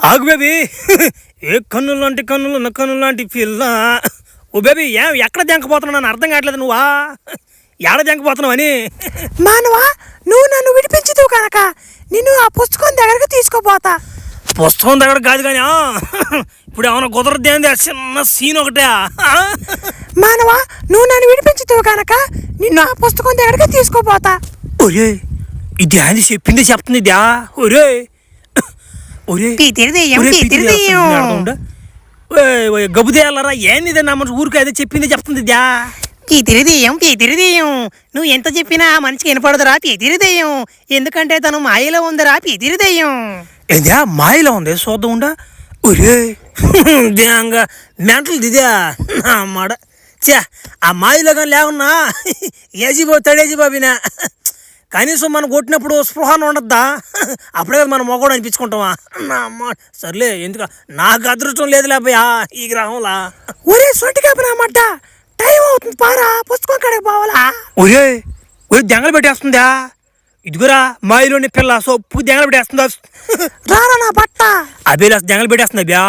ఆగు బేబీ. ఏ కన్నులు లాంటి కన్నులు ఉన్న కన్నులు లాంటి పిల్ల. ఓ బేబీ ఎక్కడ జంకపోతున్నావు నన్ను అర్థం కావట్లేదు. నువ్వా ఎక్కడ జంకపోతున్నావు అని. మానవా, నువ్వు నన్ను విడిపించదు కనుక నిన్ను ఆ పుస్తకం దగ్గరకు తీసుకోపోతా. పుస్తకం దగ్గర కాదు కానీ ఇప్పుడు ఏమైనా కుదరద్దేంది చిన్న సీన్ ఒకటే. మానవా, నువ్వు నన్ను విడిపించదు కనుక నిన్ను ఆ పుస్తకం దగ్గరకు తీసుకోపోతా. ఒరే ఇది అది చెప్పింది చెప్తుంది ఇదా. ఒరే ఒరే గబుదేయాలరా ఏంది నా మనసు ఊరికి అదే చెప్పింది చెప్తుంది ఇదా. పీతిరిదెయ్యం నువ్వు ఎంత చెప్పినా మనిషికి వినపడదురా పీతిరిదెయ్యం. ఎందుకంటే తను మాయలో ఉందిరా పీతిరిదెయ్యం. ఏదా మాయలో ఉంది చూద్దాం ఉండా. ఒరే దేంగా మెంటలు దిదా నా మాడ. చే ఆ మాయలో కానీ లేకున్నా ఏజీబాబు బాబినా కనీసం మనం కొట్టినప్పుడు స్పృహను ఉండద్దా. అప్పుడే కదా మనం మొగోడు అనిపించుకుంటామా. నా అమ్మ సర్లే ఎందుకు నాకు అదృష్టం లేదు లేకపోయా ఈ గ్రహంలా. ఒరే సొంటికాపరామడ్డ టైం అవుతుంది పారా, పుస్తకం కాడికి పోవాలా. ఒరే ఒరే దెంగలు పెట్టేస్తుందా. ఇదిగురా మాయలోని పిల్ల సొప్పు దెంగలు పెట్టేస్తుందా. రారా నా బట్ట. అబేలా దెంగలు పెట్టేస్తుందా బ్యా.